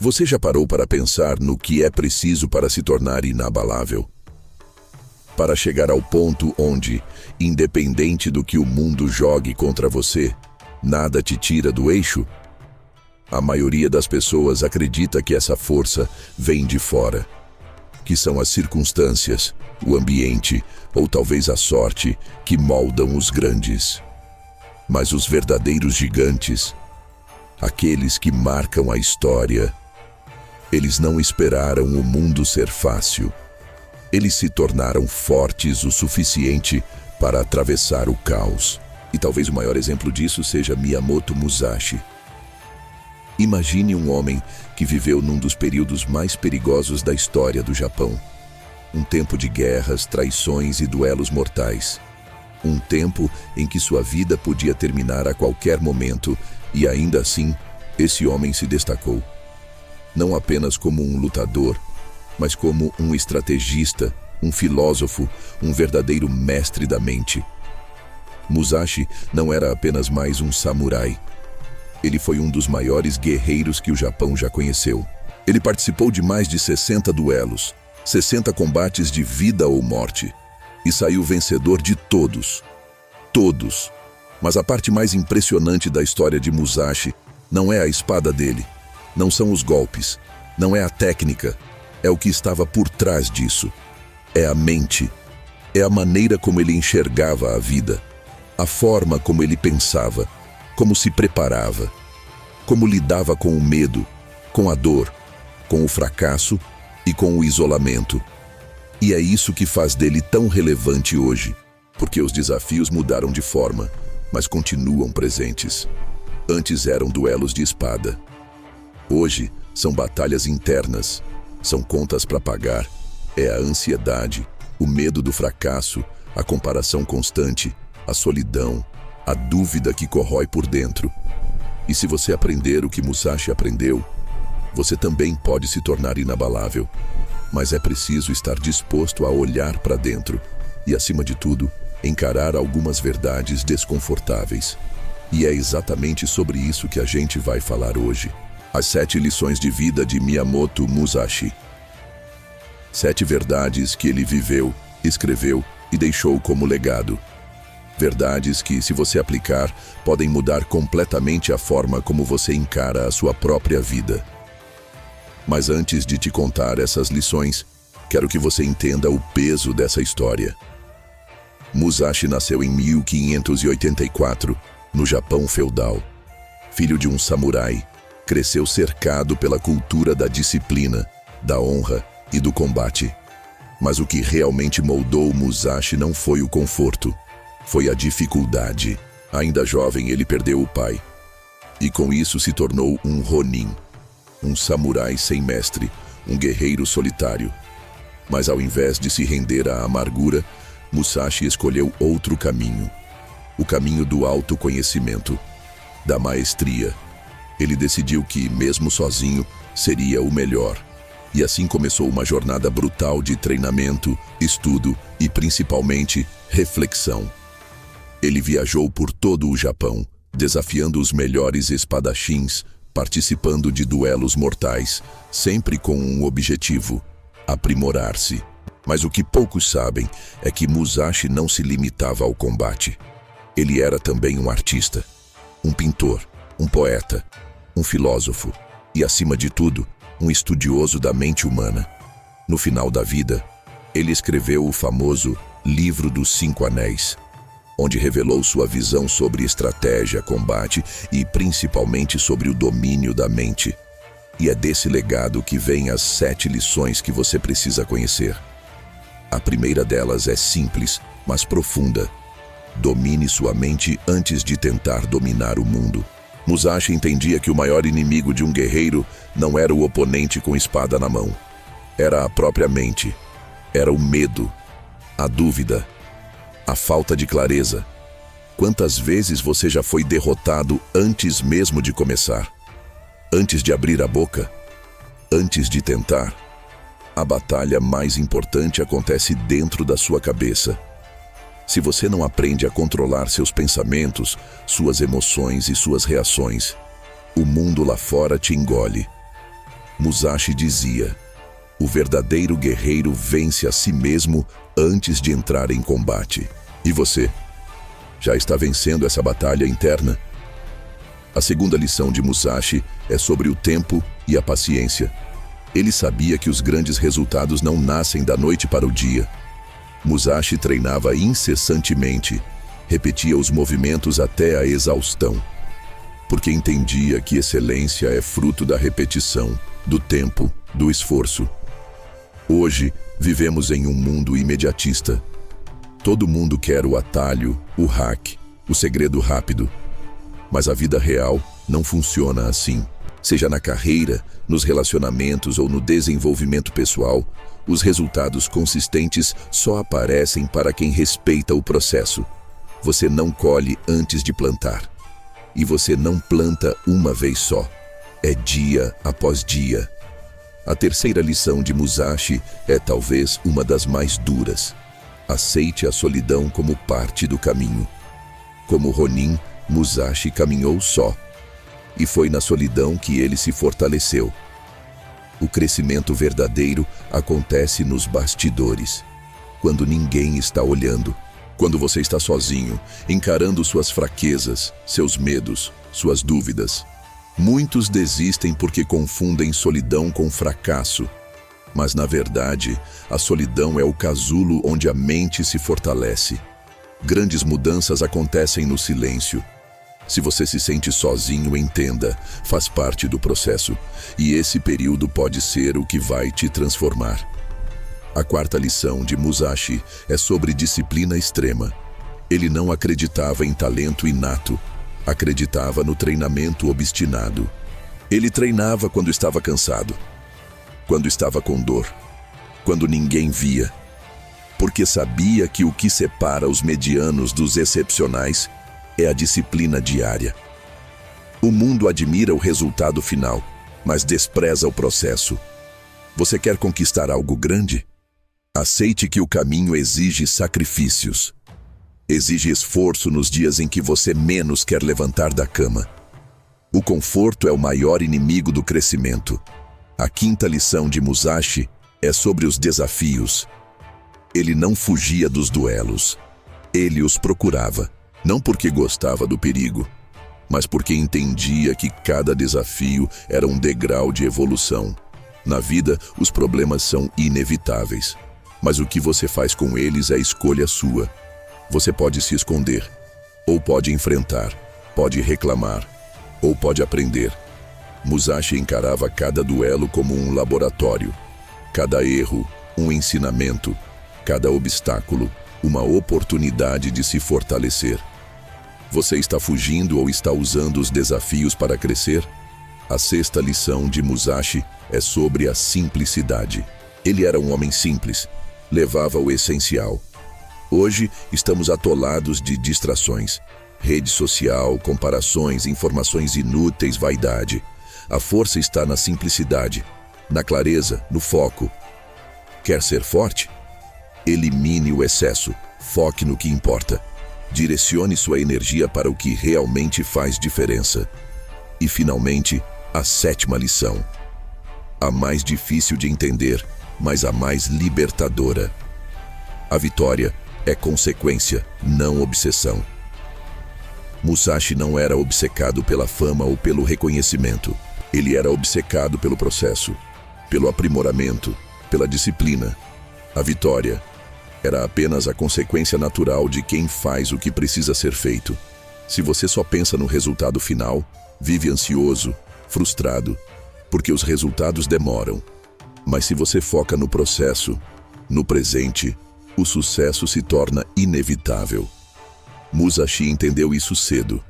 Você já parou para pensar no que é preciso para se tornar inabalável? Para chegar ao ponto onde, independente do que o mundo jogue contra você, nada te tira do eixo? A maioria das pessoas acredita que essa força vem de fora, que são as circunstâncias, o ambiente ou talvez a sorte que moldam os grandes. Mas os verdadeiros gigantes, aqueles que marcam a história, eles não esperaram o mundo ser fácil. Eles se tornaram fortes o suficiente para atravessar o caos. E talvez o maior exemplo disso seja Miyamoto Musashi. Imagine um homem que viveu num dos períodos mais perigosos da história do Japão. Um tempo de guerras, traições e duelos mortais. Um tempo em que sua vida podia terminar a qualquer momento e ainda assim, esse homem se destacou. Não apenas como um lutador, mas como um estrategista, um filósofo, um verdadeiro mestre da mente. Musashi não era apenas mais um samurai. Ele foi um dos maiores guerreiros que o Japão já conheceu. Ele participou de mais de 60 duelos, 60 combates de vida ou morte, e saiu vencedor de todos. Todos. Mas a parte mais impressionante da história de Musashi não é a espada dele, não são os golpes, não é a técnica, é o que estava por trás disso. É a mente, é a maneira como ele enxergava a vida, a forma como ele pensava, como se preparava, como lidava com o medo, com a dor, com o fracasso e com o isolamento. E é isso que faz dele tão relevante hoje, porque os desafios mudaram de forma, mas continuam presentes. Antes eram duelos de espada. Hoje são batalhas internas, são contas para pagar, é a ansiedade, o medo do fracasso, a comparação constante, a solidão, a dúvida que corrói por dentro. E se você aprender o que Musashi aprendeu, você também pode se tornar inabalável. Mas é preciso estar disposto a olhar para dentro e, acima de tudo, encarar algumas verdades desconfortáveis. E é exatamente sobre isso que a gente vai falar hoje. As 7 lições de vida de Miyamoto Musashi. 7 verdades que ele viveu, escreveu e deixou como legado. Verdades que, se você aplicar, podem mudar completamente a forma como você encara a sua própria vida. Mas antes de te contar essas lições, quero que você entenda o peso dessa história. Musashi nasceu em 1584, no Japão feudal. Filho de um samurai, cresceu cercado pela cultura da disciplina, da honra e do combate. Mas o que realmente moldou Musashi não foi o conforto, foi a dificuldade. Ainda jovem, ele perdeu o pai. E com isso se tornou um ronin, um samurai sem mestre, um guerreiro solitário. Mas ao invés de se render à amargura, Musashi escolheu outro caminho. O caminho do autoconhecimento, da maestria. Ele decidiu que, mesmo sozinho, seria o melhor. E assim começou uma jornada brutal de treinamento, estudo e, principalmente, reflexão. Ele viajou por todo o Japão, desafiando os melhores espadachins, participando de duelos mortais, sempre com um objetivo: aprimorar-se. Mas o que poucos sabem é que Musashi não se limitava ao combate. Ele era também um artista, um pintor, um poeta, um filósofo e, acima de tudo, um estudioso da mente humana. No final da vida, ele escreveu o famoso Livro dos 5 Anéis, onde revelou sua visão sobre estratégia, combate e principalmente sobre o domínio da mente. E é desse legado que vêm as 7 lições que você precisa conhecer. A primeira delas é simples, mas profunda. Domine sua mente antes de tentar dominar o mundo. Musashi entendia que o maior inimigo de um guerreiro não era o oponente com espada na mão. Era a própria mente. Era o medo, a dúvida, a falta de clareza. Quantas vezes você já foi derrotado antes mesmo de começar? Antes de abrir a boca? Antes de tentar? A batalha mais importante acontece dentro da sua cabeça. Se você não aprende a controlar seus pensamentos, suas emoções e suas reações, o mundo lá fora te engole. Musashi dizia: o verdadeiro guerreiro vence a si mesmo antes de entrar em combate. E você? Já está vencendo essa batalha interna? A segunda lição de Musashi é sobre o tempo e a paciência. Ele sabia que os grandes resultados não nascem da noite para o dia. Musashi treinava incessantemente, repetia os movimentos até a exaustão, porque entendia que excelência é fruto da repetição, do tempo, do esforço. Hoje, vivemos em um mundo imediatista. Todo mundo quer o atalho, o hack, o segredo rápido. Mas a vida real não funciona assim. Seja na carreira, nos relacionamentos ou no desenvolvimento pessoal, os resultados consistentes só aparecem para quem respeita o processo. Você não colhe antes de plantar. E você não planta uma vez só. É dia após dia. A terceira lição de Musashi é talvez uma das mais duras. Aceite a solidão como parte do caminho. Como Ronin, Musashi caminhou só. E foi na solidão que ele se fortaleceu. O crescimento verdadeiro acontece nos bastidores, quando ninguém está olhando. Quando você está sozinho, encarando suas fraquezas, seus medos, suas dúvidas. Muitos desistem porque confundem solidão com fracasso. Mas, na verdade, a solidão é o casulo onde a mente se fortalece. Grandes mudanças acontecem no silêncio. Se você se sente sozinho, entenda, faz parte do processo. E esse período pode ser o que vai te transformar. A quarta lição de Musashi é sobre disciplina extrema. Ele não acreditava em talento inato, acreditava no treinamento obstinado. Ele treinava quando estava cansado, quando estava com dor, quando ninguém via. Porque sabia que o que separa os medianos dos excepcionais é a disciplina diária. O mundo admira o resultado final, mas despreza o processo. Você quer conquistar algo grande? Aceite que o caminho exige sacrifícios. Exige esforço nos dias em que você menos quer levantar da cama. O conforto é o maior inimigo do crescimento. A quinta lição de Musashi é sobre os desafios. Ele não fugia dos duelos. Ele os procurava, não porque gostava do perigo, mas porque entendia que cada desafio era um degrau de evolução. Na vida, os problemas são inevitáveis, mas o que você faz com eles é escolha sua. Você pode se esconder, ou pode enfrentar, pode reclamar, ou pode aprender. Musashi encarava cada duelo como um laboratório, cada erro, um ensinamento, cada obstáculo, uma oportunidade de se fortalecer. Você está fugindo ou está usando os desafios para crescer? A sexta lição de Musashi é sobre a simplicidade. Ele era um homem simples, levava o essencial. Hoje, estamos atolados de distrações. Rede social, comparações, informações inúteis, vaidade. A força está na simplicidade, na clareza, no foco. Quer ser forte? Elimine o excesso, foque no que importa. Direcione sua energia para o que realmente faz diferença. E, finalmente, a sétima lição. A mais difícil de entender, mas a mais libertadora. A vitória é consequência, não obsessão. Musashi não era obcecado pela fama ou pelo reconhecimento. Ele era obcecado pelo processo, pelo aprimoramento, pela disciplina. A vitória era apenas a consequência natural de quem faz o que precisa ser feito. Se você só pensa no resultado final, vive ansioso, frustrado, porque os resultados demoram. Mas se você foca no processo, no presente, o sucesso se torna inevitável. Musashi entendeu isso cedo.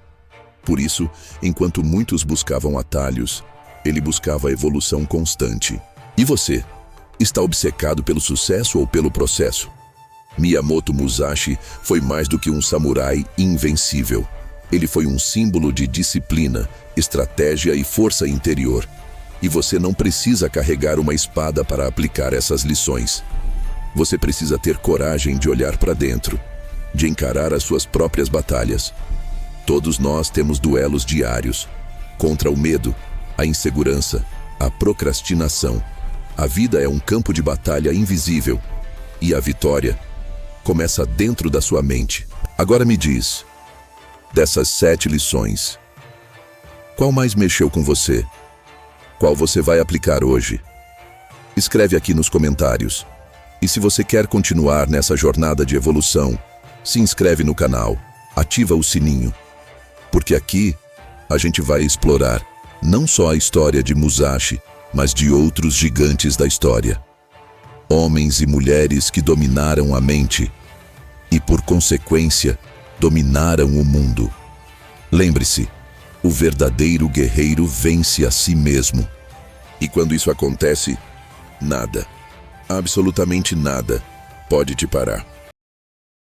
Por isso, enquanto muitos buscavam atalhos, ele buscava a evolução constante. E você? Está obcecado pelo sucesso ou pelo processo? Miyamoto Musashi foi mais do que um samurai invencível. Ele foi um símbolo de disciplina, estratégia e força interior. E você não precisa carregar uma espada para aplicar essas lições. Você precisa ter coragem de olhar para dentro, de encarar as suas próprias batalhas. Todos nós temos duelos diários, contra o medo, a insegurança, a procrastinação. A vida é um campo de batalha invisível e a vitória começa dentro da sua mente. Agora me diz, dessas 7 lições, qual mais mexeu com você? Qual você vai aplicar hoje? Escreve aqui nos comentários. E se você quer continuar nessa jornada de evolução, se inscreve no canal, ativa o sininho, porque aqui a gente vai explorar não só a história de Musashi, mas de outros gigantes da história. Homens e mulheres que dominaram a mente e, por consequência, dominaram o mundo. Lembre-se, o verdadeiro guerreiro vence a si mesmo. E quando isso acontece, nada, absolutamente nada, pode te parar.